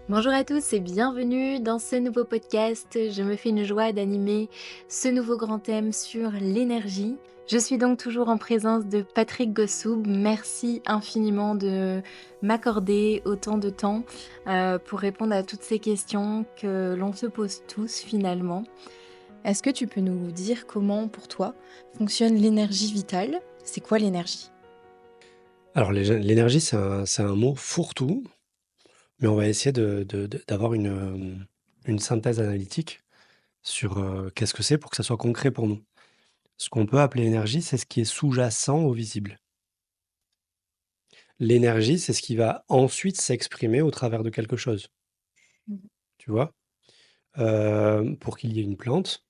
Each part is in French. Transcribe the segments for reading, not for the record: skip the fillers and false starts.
Bonjour à tous et bienvenue dans ce nouveau podcast. Je me fais une joie d'animer ce nouveau grand thème sur l'énergie. Je suis donc toujours en présence de Patrick Gossoub. Merci infiniment de m'accorder autant de temps pour répondre à toutes ces questions que l'on se pose tous finalement. Est-ce que tu peux nous dire comment, pour toi, fonctionne l'énergie vitale? C'est quoi l'énergie? Alors l'énergie, c'est un mot fourre-tout, mais on va essayer d'avoir une synthèse analytique sur, qu'est-ce que c'est pour que ça soit concret pour nous. Ce qu'on peut appeler énergie, c'est ce qui est sous-jacent au visible. L'énergie, c'est ce qui va ensuite s'exprimer au travers de quelque chose, Mhm. tu vois? Pour qu'il y ait une plante,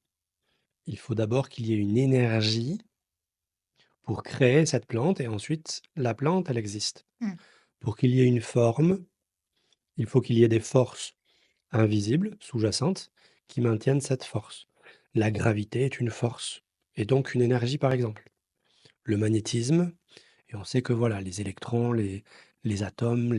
il faut d'abord qu'il y ait une énergie pour créer cette plante et ensuite la plante, elle existe. Mm. Pour qu'il y ait une forme, il faut qu'il y ait des forces invisibles, sous-jacentes, qui maintiennent cette force. La gravité est une force, et donc une énergie, par exemple. Le magnétisme, et on sait que voilà, les électrons, les atomes,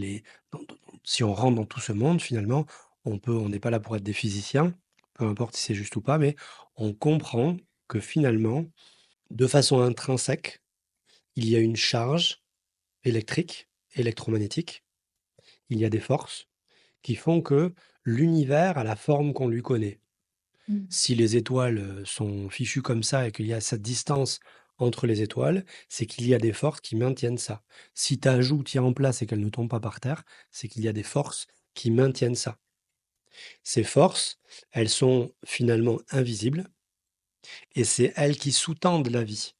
si on rentre dans tout ce monde, finalement, on n'est pas là pour être des physiciens, peu importe si c'est juste ou pas, mais on comprend que finalement, de façon intrinsèque, il y a une charge électrique, électromagnétique, il y a des forces qui font que l'univers a la forme qu'on lui connaît. Mm. Si les étoiles, sont fichues comme ça et qu'il y a cette distance entre les étoiles, c'est qu'il y a des forces qui maintiennent ça. Si ta joue tient en place et qu'elle ne tombe pas par terre, c'est qu'il y a des forces qui maintiennent ça. Ces forces, elles sont finalement invisibles et c'est elles qui sous-tendent la vie.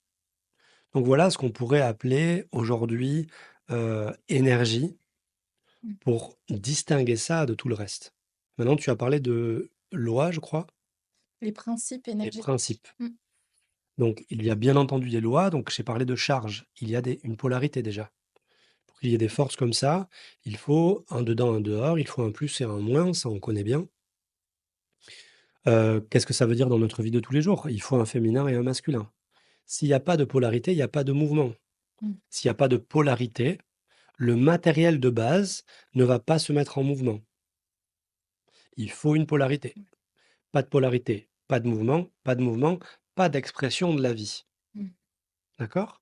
Donc voilà ce qu'on pourrait appeler aujourd'hui, énergie Mm. pour distinguer ça de tout le reste. Maintenant tu as parlé de loi, je crois? Les principes Et énergétiques. principes. Donc, il y a bien entendu des lois, donc j'ai parlé de charge. Il y a une polarité déjà. Pour qu'il y ait des forces comme ça, il faut un dedans, un dehors, il faut un plus et un moins, ça on connaît bien. Qu'est-ce que ça veut dire dans notre vie de tous les jours? Il faut un féminin et un masculin. S'il n'y a pas de polarité, il n'y a pas de mouvement. Mm. S'il n'y a pas de polarité, le matériel de base ne va pas se mettre en mouvement. Il faut une polarité. Pas de polarité, pas de mouvement, pas d'expression de la vie. Mm. D'accord?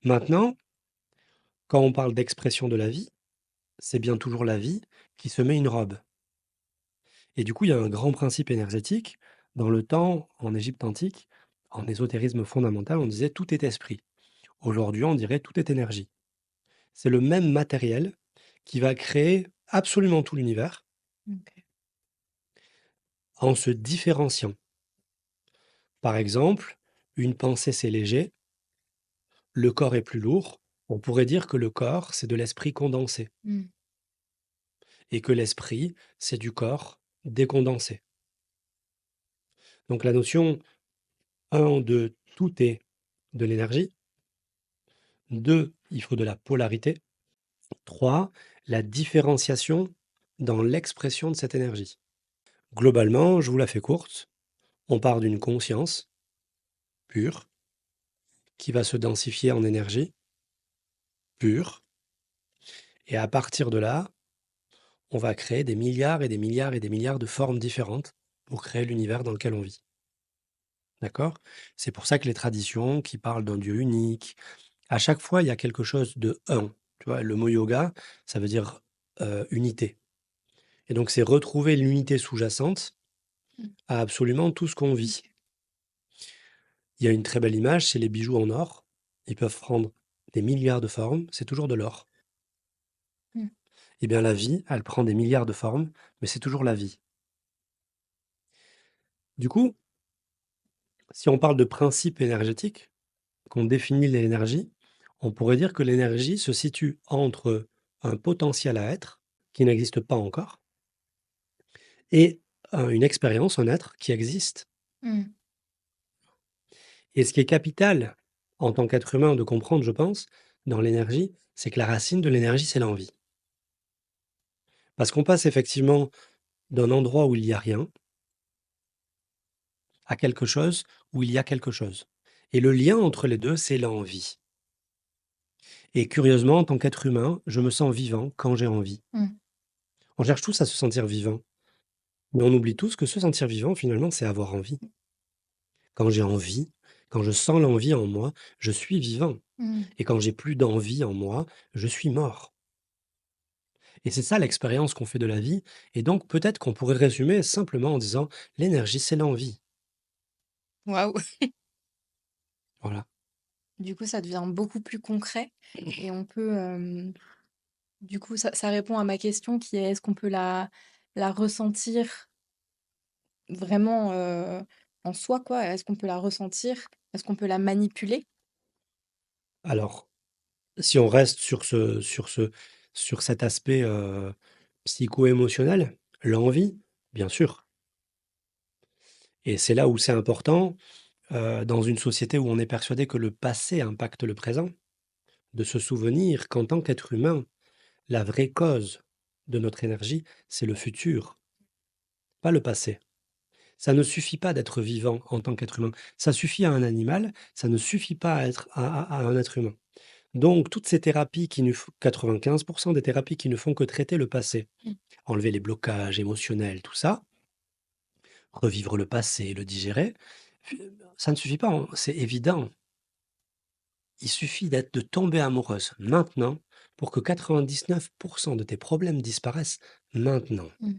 Maintenant, quand on parle d'expression de la vie, c'est bien toujours la vie qui se met une robe. Et du coup, il y a un grand principe énergétique. Dans le temps, en Égypte antique, en ésotérisme fondamental, on disait tout est esprit. Aujourd'hui, on dirait tout est énergie. C'est le même matériel qui va créer absolument tout l'univers Ok. en se différenciant. Par exemple, une pensée c'est léger, le corps est plus lourd. On pourrait dire que le corps, c'est de l'esprit condensé Mm. et que l'esprit, c'est du corps décondensé. Donc la notion un de tout est de l'énergie. 2, il faut de la polarité. 3, la différenciation dans l'expression de cette énergie. Globalement, je vous la fais courte, on part d'une conscience pure qui va se densifier en énergie pure et à partir de là, on va créer des milliards et des milliards et des milliards de formes différentes pour créer l'univers dans lequel on vit. D'accord? C'est pour ça que les traditions qui parlent d'un Dieu unique, à chaque fois, il y a quelque chose de un. Tu vois? Le mot yoga, ça veut dire, unité et donc c'est retrouver l'unité sous-jacente Mm. à absolument tout ce qu'on vit. Ok. Il y a une très belle image, c'est les bijoux en or. Ils peuvent prendre des milliards de formes, c'est toujours de l'or. Mm. Eh bien la vie, elle prend des milliards de formes, mais c'est toujours la vie. Du coup, si on parle de principe énergétique, qu'on définit l'énergie, on pourrait dire que l'énergie se situe entre un potentiel à être, qui n'existe pas encore, et une expérience, un être qui existe. Mm. Et ce qui est capital en tant qu'être humain de comprendre, je pense, dans l'énergie, c'est que la racine de l'énergie, c'est l'envie. Parce qu'on passe effectivement d'un endroit où il y a rien à quelque chose où il y a quelque chose. Et le lien entre les 2, c'est l'envie. Et curieusement, en tant qu'être humain, je me sens vivant quand j'ai envie. Mm. On cherche tous à se sentir vivant, mais on oublie tous que se sentir vivant, finalement, c'est avoir envie. Quand j'ai envie, quand je sens l'envie en moi, je suis vivant. Mmh. Et quand j'ai plus d'envie en moi, je suis mort. Et c'est ça l'expérience qu'on fait de la vie. Et donc peut-être qu'on pourrait résumer simplement en disant l'énergie, c'est l'envie. Waouh! Voilà. Du coup, ça devient beaucoup plus concret et on peut, du coup, ça répond à ma question qui est: est-ce qu'on peut la ressentir vraiment, en soi, quoi? Est-ce qu'on peut la ressentir? Est-ce qu'on peut la manipuler? Alors, si on reste sur cet aspect psycho-émotionnel, l'envie, bien sûr. Et c'est là où c'est important, dans une société où on est persuadé que le passé impacte le présent, de se souvenir qu'en tant qu'être humain, la vraie cause de notre énergie, c'est le futur, pas le passé. Ça ne suffit pas d'être vivant en tant qu'être humain. Ça suffit à un animal, ça ne suffit pas à être à un être humain. Donc toutes ces thérapies qui nous f 95 des thérapies qui ne font que traiter le passé, Mmh. enlever les blocages émotionnels, tout ça, revivre le passé, le digérer, fi ça ne suffit pas, hein, c'est évident. Il suffit de tomber amoureuse maintenant pour que 99 de tes problèmes disparaissent maintenant. Mmh.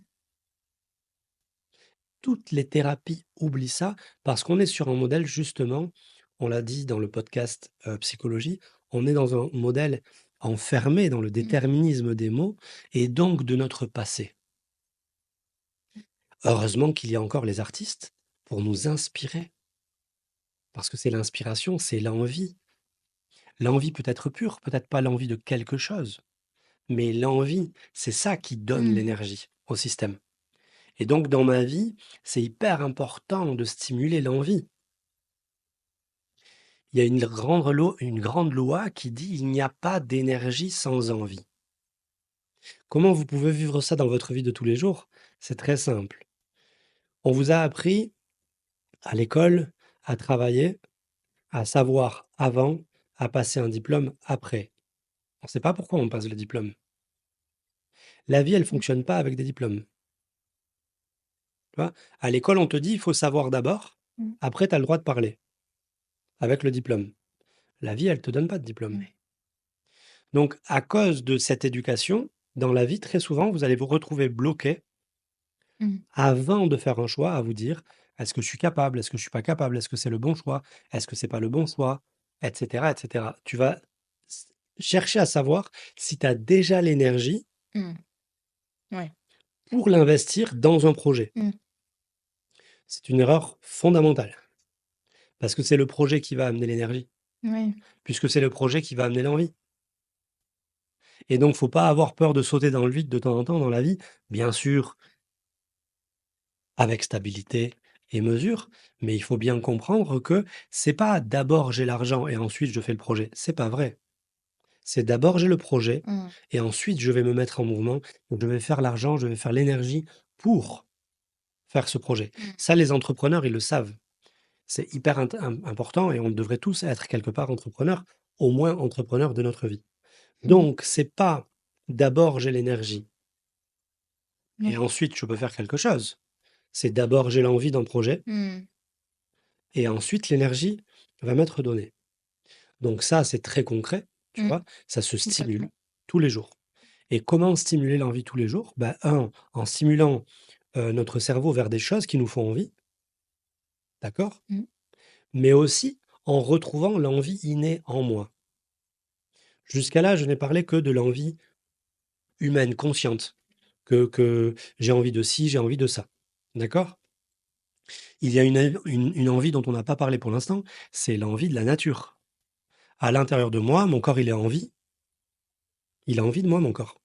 Toutes les thérapies oublient ça parce qu'on est sur un modèle justement, on l'a dit dans le podcast, psychologie, on est dans un modèle enfermé dans le Mmh. déterminisme des mots et donc de notre passé. Heureusement qu'il y a encore les artistes pour nous inspirer, parce que c'est l'inspiration, c'est l'envie. L'envie peut être pure, peut-être pas l'envie de quelque chose, mais l'envie, c'est ça qui donne Mmh. l'énergie au système. Et donc dans ma vie, c'est hyper important de stimuler l'envie. Il y a une grande loi qui dit: «Il n'y a pas d'énergie sans envie». Comment vous pouvez vivre ça dans votre vie de tous les jours? C'est très simple. On vous a appris à l'école à travailler, à savoir avant, à passer un diplôme après. On ne sait pas pourquoi on passe le diplôme. La vie, elle Mmh. fonctionne pas avec des diplômes, tu vois? À l'école, on te dit: «Il faut savoir d'abord, Mmh. après tu as le droit de parler, avec le diplôme». La vie, elle te donne pas de diplôme. Ouais. Donc à cause de cette éducation, dans la vie, très souvent, vous allez vous retrouver bloqué Mmh. avant de faire un choix à vous dire: «Est-ce que je suis capable? Est-ce que je suis pas capable? Est-ce que c'est le bon choix? Est-ce que c'est pas le bon choix?» et cetera, et cetera. Tu vas s chercher à savoir si tu as déjà l'énergie Mmh. Ouais. pour l'investir dans un projet. Mmh. C'est une erreur fondamentale, parce que c'est le projet qui va amener l'énergie, Ouais. puisque c'est le projet qui va amener l'envie. Et donc faut pas avoir peur de sauter dans le vide de temps en temps dans la vie. Bien sûr, avec stabilité et mesure, mais il faut bien comprendre que c'est pas d'abord j'ai l'argent et ensuite je fais le projet. C'est pas vrai. C'est d'abord j'ai le projet Mmh. et ensuite je vais me mettre en mouvement, je vais faire l'argent, je vais faire l'énergie pour faire ce projet. Mmh. Ça, les entrepreneurs, ils le savent. C'est hyper important et on devrait tous être quelque part entrepreneurs, au moins entrepreneurs de notre vie. Mmh. Donc, c'est pas d'abord j'ai l'énergie et Ouais. ensuite je peux faire quelque chose. C'est d'abord j'ai l'envie d'un projet Mmh. et ensuite l'énergie va m'être donnée. Donc ça, c'est très concret, tu Mmh. vois? Ça se stimule Complètement. tous les jours. Et comment stimuler l'envie tous les jours? Bah, 1, en stimulant, notre cerveau vers des choses qui nous font envie, d'accord? Mmh. Mais aussi en retrouvant l'envie innée en moi. Jusqu'à là, je n'ai parlé que de l'envie humaine, consciente, que j'ai envie de ci, j'ai envie de ça, d'accord? Il y a une envie dont on n'a pas parlé pour l'instant, c'est l'envie de la nature. À l'intérieur de moi, mon corps, il est en vie. Il a envie de moi, mon corps.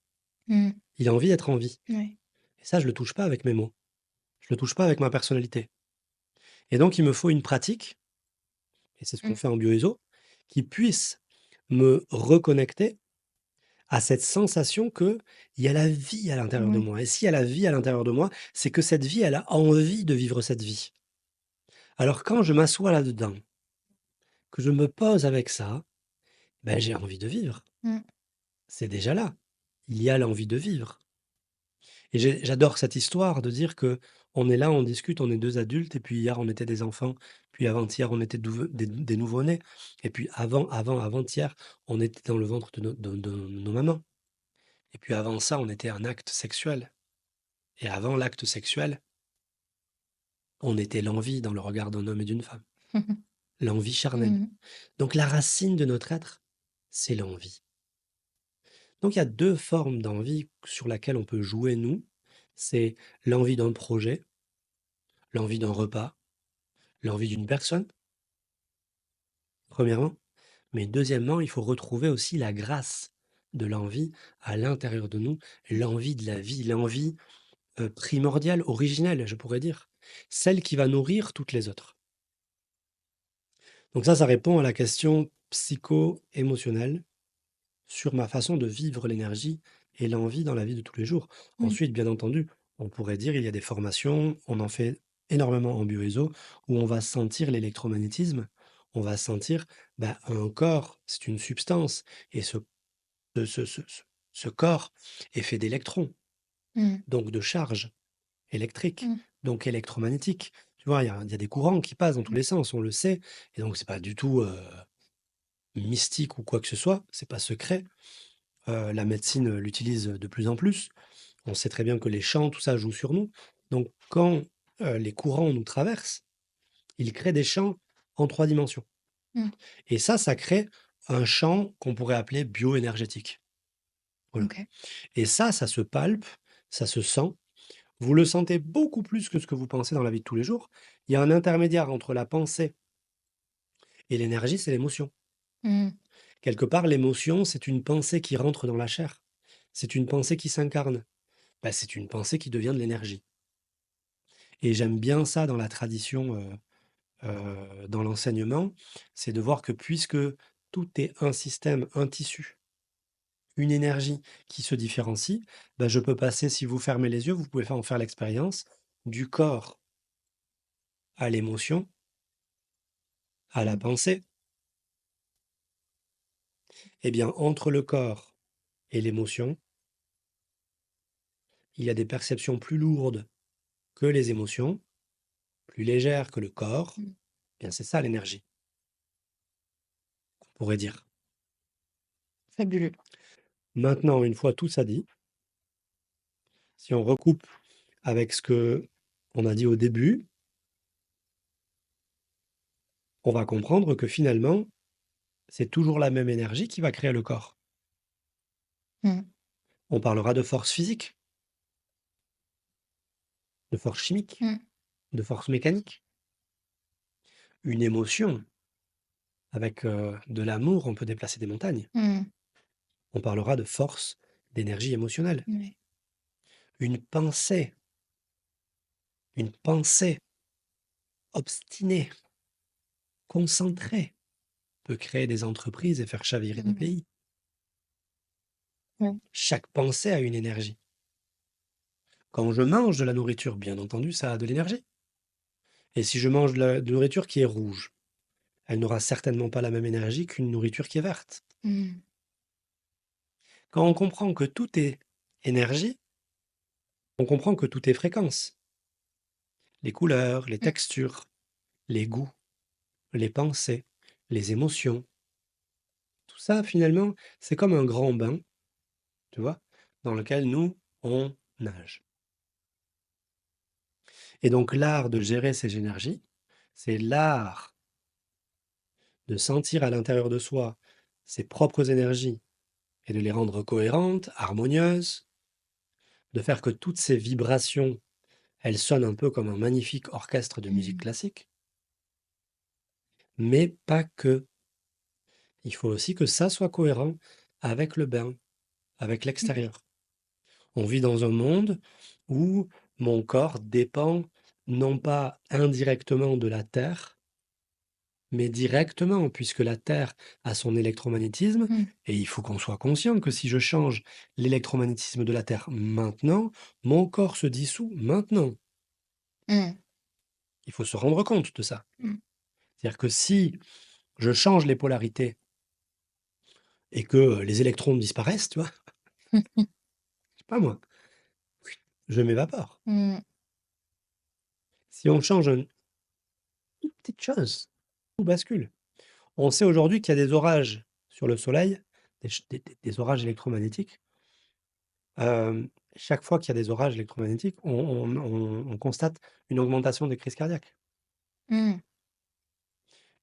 Mmh. Il a envie d'être en vie. Ouais. Et ça, je le touche pas avec mes mots. Je le touche pas avec ma personnalité. Et donc, il me faut une pratique, et c'est ce qu'on Mmh. fait en bioéso, qui puisse me reconnecter à cette sensation qu'il y a la vie à l'intérieur de Ouais. moi. Et s'il y a la vie à l'intérieur de moi, c'est que cette vie, elle a envie de vivre cette vie. Alors, quand je m'assois là-dedans, que je me pose avec ça, ben, j'ai envie de vivre. Mmh. C'est déjà là. Il y a l'envie de vivre. Et j'adore cette histoire de dire que on est là, on discute, on est 2 adultes et puis hier on était des enfants, puis avant-hier on était des nouveau-nés et puis avant-hier, on était dans le ventre de nos mamans et puis avant ça, on était un acte sexuel et avant l'acte sexuel, on était l'envie dans le regard d'un homme et d'une femme, l'envie charnelle. Mmh. Donc la racine de notre être, c'est l'envie. Donc il y a 2 formes d'envie sur laquelle on peut jouer nous, c'est l'envie d'un projet, l'envie d'un repas, l'envie d'une personne, premièrement, mais deuxièmement, il faut retrouver aussi la grâce de l'envie à l'intérieur de nous, l'envie de la vie, l'envie, primordiale, originelle, je pourrais dire, celle qui va nourrir toutes les autres. Donc ça répond à la question psycho-émotionnelle sur ma façon de vivre l'énergie et l'envie dans la vie de tous les jours. Mmh. Ensuite, bien entendu, on pourrait dire il y a des formations, on en fait énormément en bioéso, où on va sentir l'électromagnétisme, on va sentir un corps, c'est une substance, et ce corps est fait d'électrons, Mmh. donc de charges électriques, Mmh. donc électromagnétiques. Tu vois, il y a des courants qui passent dans tous les sens, on le sait, et donc c'est pas du tout mystique ou quoi que ce soit, c'est pas secret. La médecine l'utilise de plus en plus. On sait très bien que les champs, tout ça joue sur nous. Donc quand les courants nous traversent, ils créent des champs en 3 dimensions. Mmh. Et ça crée un champ qu'on pourrait appeler bioénergétique. Voilà. OK. Et ça se palpe, ça se sent. Vous le sentez beaucoup plus que ce que vous pensez dans la vie de tous les jours. Il y a un intermédiaire entre la pensée et l'énergie, c'est l'émotion. Mmh. Quelque part, l'émotion, c'est une pensée qui rentre dans la chair. C'est une pensée qui s'incarne. C'est une pensée qui devient de l'énergie. Et j'aime bien ça dans la tradition, dans l'enseignement, c'est de voir que puisque tout est un système, un tissu, une énergie qui se différencie, je peux passer, si vous fermez les yeux, vous pouvez en faire l'expérience, du corps à l'émotion, à la Mmh. pensée. Eh bien, entre le corps et l'émotion, il y a des perceptions plus lourdes que les émotions, plus légères que le corps. Mmh. Eh bien, c'est ça l'énergie, on pourrait dire. Fabuleux. Maintenant, une fois tout ça dit, si on recoupe avec ce que on a dit au début, on va comprendre que finalement, c'est toujours la même énergie qui va créer le corps. Mmh. On parlera de force physique, de force chimique, Mmh. de force mécanique. Une émotion, avec de l'amour, on peut déplacer des montagnes. Mmh. On parlera de force, d'énergie émotionnelle. Ouais. Une pensée obstinée, concentrée, peut créer des entreprises et faire chavirer des Mmh. pays. Ouais. Chaque pensée a une énergie. Quand je mange de la nourriture, bien entendu, ça a de l'énergie. Et si je mange de la nourriture qui est rouge, elle n'aura certainement pas la même énergie qu'une nourriture qui est verte. Mmh. Quand on comprend que tout est énergie, on comprend que tout est fréquence. Les couleurs, les Mmh. textures, les goûts, les pensées, les émotions. Tout ça, finalement, c'est comme un grand bain, tu vois, dans lequel nous, on nage. Et donc l'art de gérer ces énergies, c'est l'art de sentir à l'intérieur de soi ses propres énergies et de les rendre cohérentes, harmonieuses, de faire que toutes ces vibrations, elles sonnent un peu comme un magnifique orchestre de musique Mmh. classique, mais pas que. Il faut aussi que ça soit cohérent avec le bain, avec Mmh. l'extérieur. On vit dans un monde où mon corps dépend non pas indirectement de la Terre, mais directement, puisque la Terre a son électromagnétisme, Mmh. et il faut qu'on soit conscient que si je change l'électromagnétisme de la Terre maintenant, mon corps se dissout maintenant. Mmh. Il faut se rendre compte de ça. Mmh. C'est-à-dire que si je change les polarités et que les électrons disparaissent, tu vois, je sais pas moi, je m'évapore. Mmh. Si on change une toute petite chose, tout bascule. On sait aujourd'hui qu'il y a des orages sur le soleil, des orages électromagnétiques. Chaque fois qu'il y a des orages électromagnétiques, on constate une augmentation des crises cardiaques. Mmh.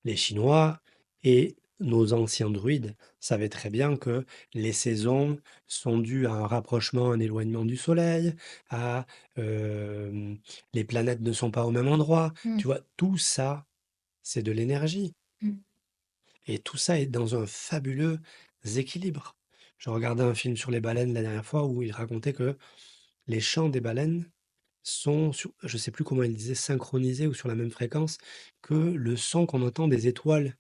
Les Chinois et nos anciens druides savaient très bien que les saisons sont dues à un rapprochement, un éloignement du soleil, à, les planètes ne sont pas au même endroit. Mmh. Tu vois? Tout ça, c'est de l'énergie Mmh. et tout ça est dans un fabuleux équilibre. Je regardais un film sur les baleines la dernière fois où il racontait que les chants des baleines sont sur je sais plus comment il disait, synchronisés ou sur la même fréquence que le son qu'on entend des étoiles.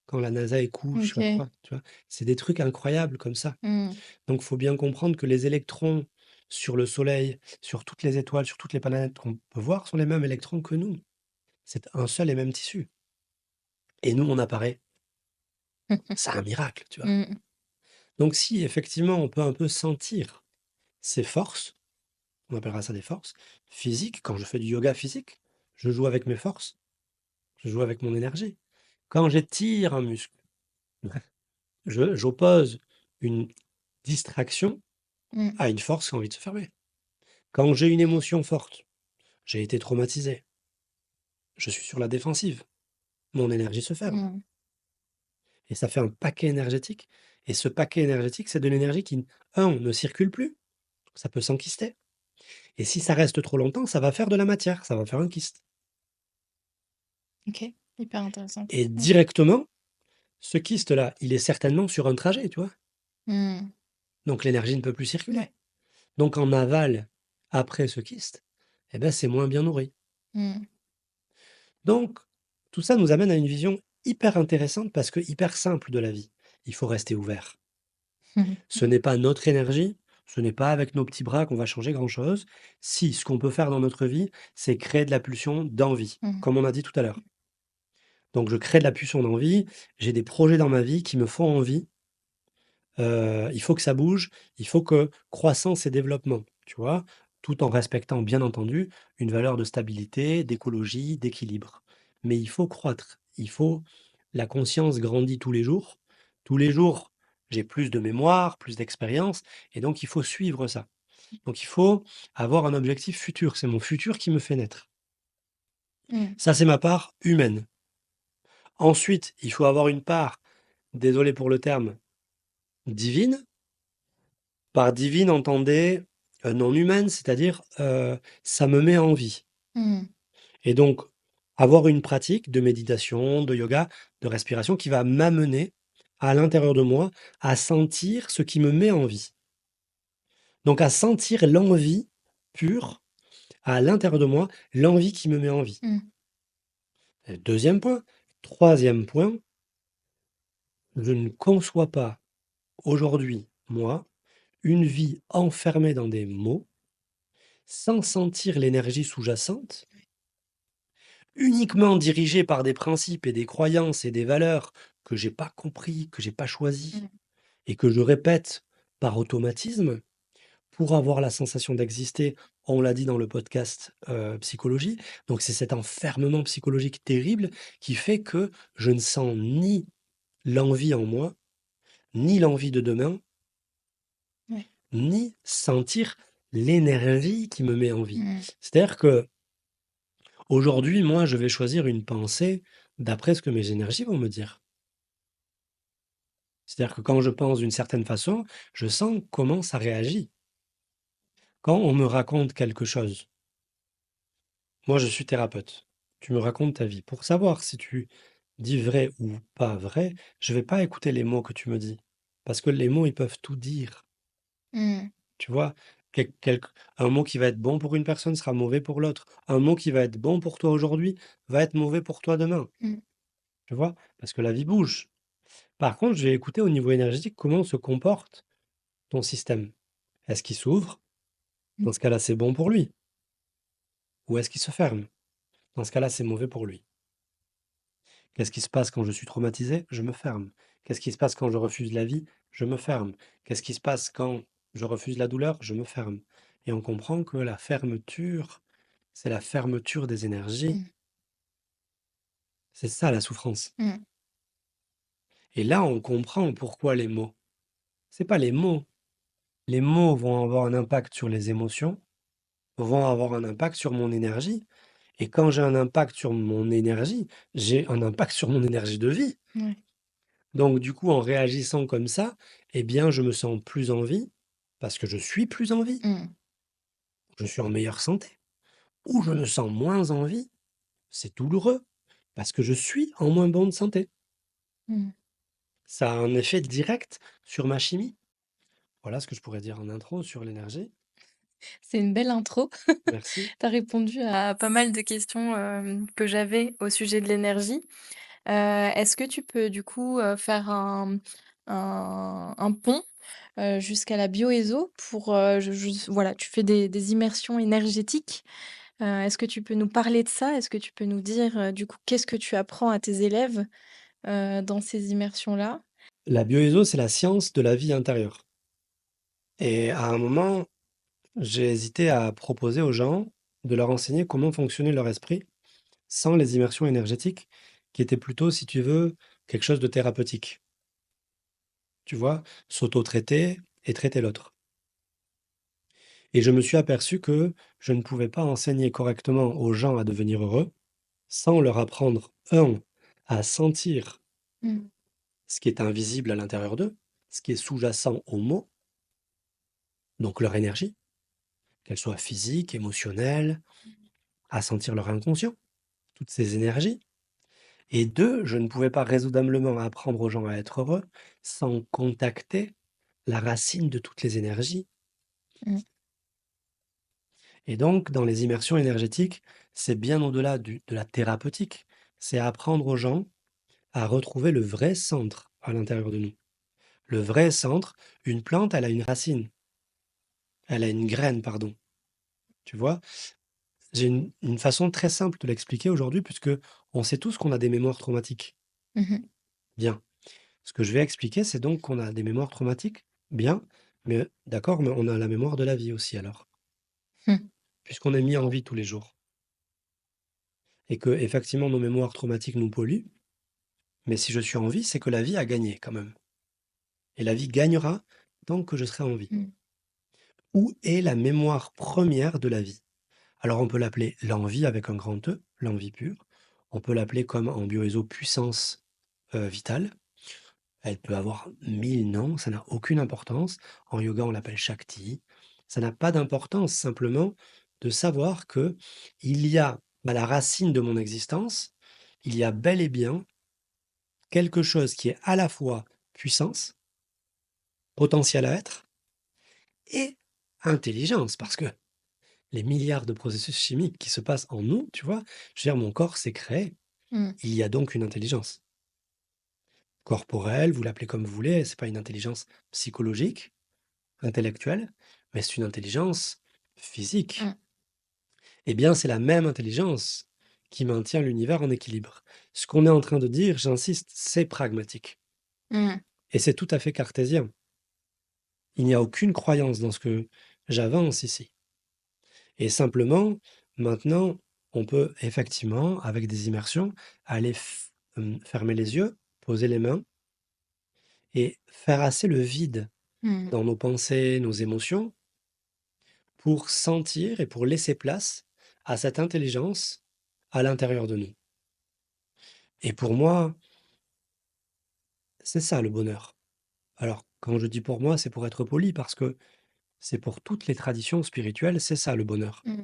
Quand la NASA écoute, je sais pas OK. quoi, tu vois? C'est des trucs incroyables comme ça. Mmh. Donc il faut bien comprendre que les électrons sur le Soleil, sur toutes les étoiles, sur toutes les planètes qu'on peut voir sont les mêmes électrons que nous. C'est un seul et même tissu et nous, on apparaît. C'est un miracle, tu vois? Mmh. Donc si effectivement on peut un peu sentir ces forces, on appellera ça des forces physiques, quand je fais du yoga physique, je joue avec mes forces, je joue avec mon énergie. Quand j'étire un muscle, je j'oppose une distraction Mmh. à une force qui a envie de se fermer. Quand j'ai une émotion forte, j'ai été traumatisé, je suis sur la défensive, mon énergie se ferme Mmh. et ça fait un paquet énergétique et ce paquet énergétique, c'est de l'énergie qui, un, ne circule plus, ça peut s'enkyster et si ça reste trop longtemps, ça va faire de la matière, ça va faire un kyste OK. Hyper intéressant. et Mmh. directement, ce kyste-là, il est certainement sur un trajet, tu vois? Mmh. Donc l'énergie ne peut plus circuler. Ouais. Donc en aval, après ce kyste, eh ben, c'est moins bien nourri. Mmh. Donc, tout ça nous amène à une vision hyper intéressante parce que hyper simple de la vie. Il faut rester ouvert. Ce n'est pas notre énergie, ce n'est pas avec nos petits bras qu'on va changer grand-chose. Si, ce qu'on peut faire dans notre vie, c'est créer de la pulsion d'envie, Mmh. comme on a dit tout à l'heure. Donc je crée de la pulsion d'envie, j'ai des projets dans ma vie qui me font envie, il faut que ça bouge, il faut que croissance et développement, tu vois? Tout en respectant, bien entendu, une valeur de stabilité, d'écologie, d'équilibre. Mais il faut croître, il faut la conscience grandit tous les jours. Tous les jours, j'ai plus de mémoire, plus d'expérience et donc il faut suivre ça. Donc il faut avoir un objectif futur, c'est mon futur qui me fait naître. Mmh. Ça, c'est ma part humaine. Ensuite, il faut avoir une part, désolé pour le terme, divine. Par divine, entendez, non humaine, c'est-à-dire, ça me met en vie Mmh. et donc avoir une pratique de méditation, de yoga, de respiration qui va m'amener à l'intérieur de moi à sentir ce qui me met en vie. Donc à sentir l'envie pure à l'intérieur de moi, l'envie qui me met en vie. Mmh. 2e point. 3e point, je ne conçois pas aujourd'hui, moi, une vie enfermée dans des mots, sans sentir l'énergie sous-jacente, uniquement dirigée par des principes et des croyances et des valeurs que j'ai pas compris, que j'ai pas choisi Mmh. et que je répète par automatisme pour avoir la sensation d'exister. On l'a dit dans le podcast, psychologie. Donc c'est cet enfermement psychologique terrible qui fait que je ne sens ni l'envie en moi, ni l'envie de demain, Ouais. ni sentir l'énergie qui me met en vie. Mmh. C'est-à-dire que aujourd'hui, moi, je vais choisir une pensée d'après ce que mes énergies vont me dire. C'est-à-dire que quand je pense d'une certaine façon, je sens comment ça réagit. Quand on me raconte quelque chose, moi je suis thérapeute, tu me racontes ta vie. Pour savoir si tu dis vrai ou pas vrai, je vais pas écouter les mots que tu me dis. Parce que les mots, ils peuvent tout dire. Mmh. Tu vois? Un mot qui va être bon pour une personne sera mauvais pour l'autre. Un mot qui va être bon pour toi aujourd'hui va être mauvais pour toi demain. Mmh. Tu vois? Parce que la vie bouge. Par contre, je vais écouter au niveau énergétique comment se comporte ton système. Est-ce qu'il s'ouvre? Mmh. Dans ce cas-là, c'est bon pour lui. Ou est-ce qu'il se ferme? Dans ce cas-là, c'est mauvais pour lui. Qu'est-ce qui se passe quand je suis traumatisé? Je me ferme. Qu'est-ce qui se passe quand je refuse la vie? Je me ferme. Qu'est-ce qui se passe quand je refuse la douleur? Je me ferme. et on comprend que la fermeture, c'est la fermeture des énergies. Mmh. C'est ça la souffrance. Mmh. Et là, on comprend pourquoi les mots. C'est pas les mots. Les mots vont avoir un impact sur les émotions, vont avoir un impact sur mon énergie. Et quand j'ai un impact sur mon énergie, j'ai un impact sur mon énergie de vie. Ouais. Donc du coup, en réagissant comme ça, eh bien, je me sens plus en vie, parce que je suis plus en vie, Mmh. je suis en meilleure santé. Ou je me sens moins en vie, c'est douloureux, parce que je suis en moins bonne santé. Mmh. Ça a un effet direct sur ma chimie. Voilà ce que je pourrais dire en intro sur l'énergie. C'est une belle intro. Merci. Tu as répondu à pas mal de questions, que j'avais au sujet de l'énergie. Est-ce que tu peux du coup, faire un pont, jusqu'à la bioéso pour, je voilà, tu fais des immersions énergétiques. Est-ce que tu peux nous parler de ça? Est-ce que tu peux nous dire, du coup, qu'est-ce que tu apprends à tes élèves, dans ces immersions-là? La bioéso, c'est la science de la vie intérieure. Et à un moment, j'ai hésité à proposer aux gens de leur enseigner comment fonctionnait leur esprit sans les immersions énergétiques, qui étaient plutôt, si tu veux, quelque chose de thérapeutique. Tu vois, s'auto-traiter et traiter l'autre. Et je me suis aperçu que je ne pouvais pas enseigner correctement aux gens à devenir heureux sans leur apprendre, un, à sentir Mmh. ce qui est invisible à l'intérieur d'eux, ce qui est sous-jacent aux mots, donc leur énergie, qu'elle soit physique, émotionnelle, à sentir leur inconscient, toutes ces énergies. Et deux, je ne pouvais pas raisonnablement apprendre aux gens à être heureux sans contacter la racine de toutes les énergies. Mmh. Et donc, dans les immersions énergétiques, c'est bien au-delà de la thérapeutique. C'est apprendre aux gens à retrouver le vrai centre à l'intérieur de nous. Le vrai centre, une plante, elle a une racine, elle a une graine, pardon. Tu vois? J'ai une façon très simple de l'expliquer aujourd'hui, puisque on sait tous qu'on a des mémoires traumatiques. Mmh. Bien. Ce que je vais expliquer, c'est donc qu'on a des mémoires traumatiques. Bien. Mais d'accord, mais on a la mémoire de la vie aussi alors, Mmh. puisqu'on est mis en vie tous les jours. Et que, effectivement, nos mémoires traumatiques nous polluent. Mais si je suis en vie, c'est que la vie a gagné quand même. Et la vie gagnera tant que je serai en vie. Mmh. Où est la mémoire première de la vie? Alors on peut l'appeler l'envie avec un grand E, l'envie pure. On peut l'appeler comme en bioéso puissance vitale. Elle peut avoir 1000 noms, ça n'a aucune importance. En yoga, on l'appelle Shakti. Ça n'a pas d'importance, simplement de savoir que il y a à la racine de mon existence, il y a bel et bien quelque chose qui est à la fois puissance, potentiel à être, et intelligence, parce que les milliards de processus chimiques qui se passent en nous, tu vois, je veux dire, mon corps s'est créé, Mmh. il y a donc une intelligence corporelle, vous l'appelez comme vous voulez, c'est pas une intelligence psychologique, intellectuelle, mais c'est une intelligence physique. Mmh. Eh bien, c'est la même intelligence qui maintient l'univers en équilibre. Ce qu'on est en train de dire, j'insiste, c'est pragmatique. Mmh. Et c'est tout à fait cartésien. Il n'y a aucune croyance dans ce que j'avance ici. Et simplement, maintenant, on peut effectivement, avec des immersions, aller fermer les yeux, poser les mains et faire assez le vide Mmh. dans nos pensées, nos émotions, pour sentir et pour laisser place à cette intelligence à l'intérieur de nous. Et pour moi, c'est ça le bonheur. Alors, quand je dis pour moi, c'est pour être poli, parce que c'est pour toutes les traditions spirituelles, c'est ça le bonheur. Mmh.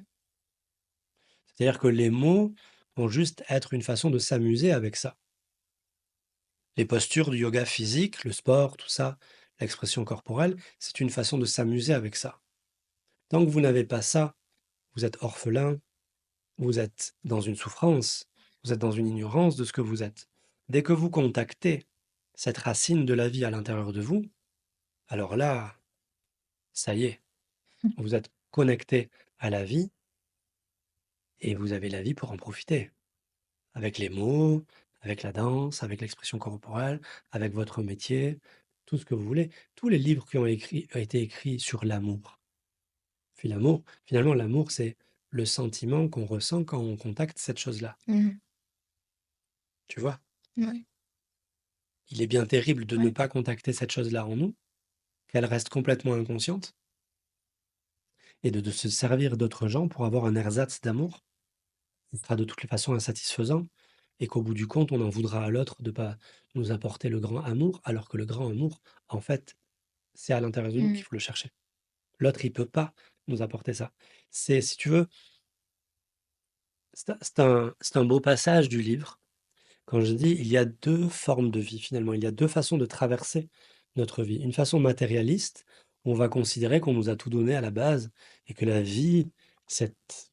C'est-à-dire que les mots vont juste être une façon de s'amuser avec ça. Les postures du yoga physique, le sport, tout ça, l'expression corporelle, c'est une façon de s'amuser avec ça. Tant que vous n'avez pas ça, vous êtes orphelin, vous êtes dans une souffrance, vous êtes dans une ignorance de ce que vous êtes. Dès que vous contactez cette racine de la vie à l'intérieur de vous, alors là, ça y est, vous êtes connecté à la vie et vous avez la vie pour en profiter. Avec les mots, avec la danse, avec l'expression corporelle, avec votre métier, tout ce que vous voulez. Tous les livres qui ont été écrits sur l'amour, Finalement, l'amour, c'est le sentiment qu'on ressent quand on contacte cette chose-là. Mhm. Tu vois? Ouais. Il est bien terrible de ne Ouais. pas contacter cette chose-là en nous, qu'elle reste complètement inconsciente, et de se servir d'autres gens pour avoir un ersatz d'amour qui sera de toutes les façons insatisfaisant, et qu'au bout du compte, on en voudra à l'autre de ne pas nous apporter le grand amour, alors que le grand amour, en fait, c'est à l'intérieur de nous qu'il Mhm. faut le chercher. L'autre, il peut pas nous apporter ça. C'est, si tu veux, c'est un beau passage du livre. Quand je dis, il y a 2 formes de vie finalement, il y a 2 façons de traverser notre vie. Une façon matérialiste, où on va considérer qu'on nous a tout donné à la base et que la vie, cette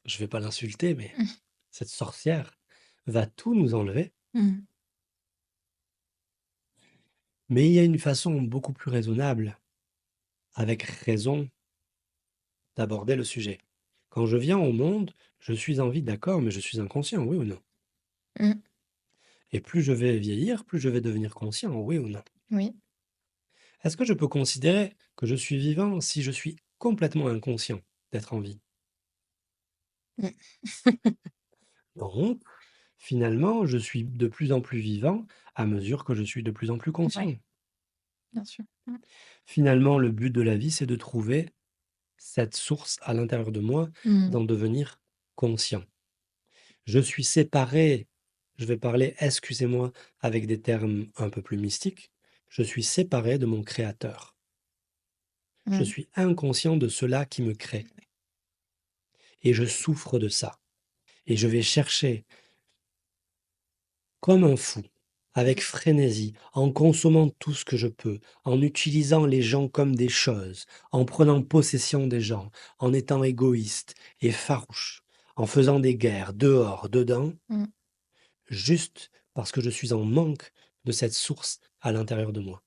je vais pas l'insulter, mais cette sorcière va tout nous enlever. Mhm. Mais il y a une façon beaucoup plus raisonnable, avec raison, d'aborder le sujet. Quand je viens au monde, je suis en vie, d'accord, mais je suis inconscient, oui ou non? Mhm. Et plus je vais vieillir, plus je vais devenir conscient, oui ou non? Oui. Est-ce que je peux considérer que je suis vivant si je suis complètement inconscient d'être en vie? Mhm. Donc, finalement, je suis de plus en plus vivant à mesure que je suis de plus en plus Ouais, conscient. bien sûr. Mhm. Finalement, le but de la vie, c'est de trouver cette source à l'intérieur de moi, Mhm. d'en devenir conscient. Je suis séparé, je vais parler, excusez-moi, avec des termes un peu plus mystiques, je suis séparé de mon créateur. Je Mhm. suis inconscient de cela qui me crée et je souffre de ça. Et je vais chercher comme un fou, avec frénésie, en consommant tout ce que je peux, en utilisant les gens comme des choses, en prenant possession des gens, en étant égoïste et farouche, en faisant des guerres dehors, dedans, Mhm. juste parce que je suis en manque de cette source à l'intérieur de moi.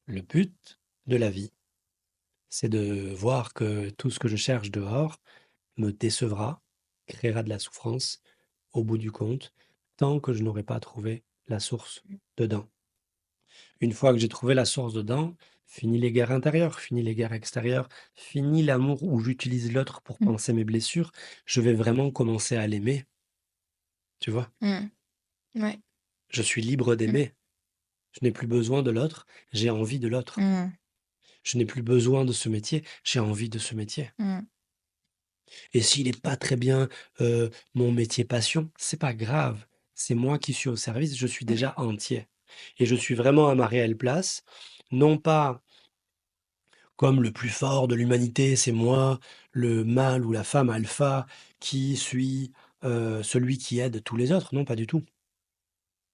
Le but de la vie, c'est de voir que tout ce que je cherche dehors me décevra, créera de la souffrance au bout du compte, tant que je n'aurai pas trouvé la source dedans. Une fois que j'ai trouvé la source dedans, fini les guerres intérieures, fini les guerres extérieures, fini l'amour où j'utilise l'autre pour Mhm. penser mes blessures, je vais vraiment commencer à l'aimer, tu vois? Mhm. Ouais. Je suis libre Mhm. d'aimer. Je n'ai plus besoin de l'autre, j'ai envie de l'autre. Mhm. Je n'ai plus besoin de ce métier, j'ai envie de ce métier. Mhm. Et s'il n'est pas très bien, mon métier passion, c'est pas grave. C'est moi qui suis au service, je suis Ouais. déjà entier. Et je suis vraiment à ma réelle place, non pas comme le plus fort de l'humanité, c'est moi, le mâle ou la femme alpha, qui suis, celui qui aide tous les autres. Non, pas du tout.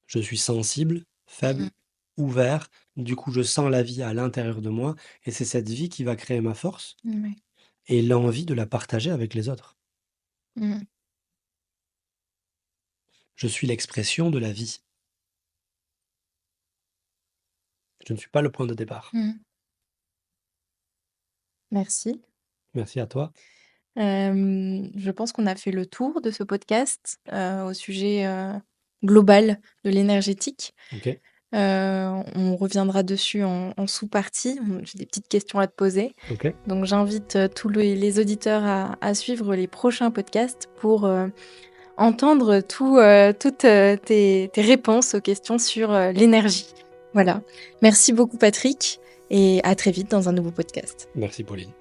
Je suis sensible, Mhm. faible, ouvert, du coup je sens la vie à l'intérieur de moi, et c'est cette vie qui va créer ma force Ouais. et l'envie de la partager avec les autres. Mhm. Je suis l'expression de la vie. Je ne suis pas le point de départ. Mhm. Merci. Merci à toi. Je pense qu'on a fait le tour de ce podcast au sujet global de l'énergétique. OK, On reviendra dessus en sous-partie. J'ai des petites questions à te poser. OK. Donc j'invite tous les auditeurs à suivre les prochains podcasts pour entendre toutes tes réponses aux questions sur l'énergie. Voilà. Merci beaucoup Patrick et à très vite dans un nouveau podcast. Merci Pauline.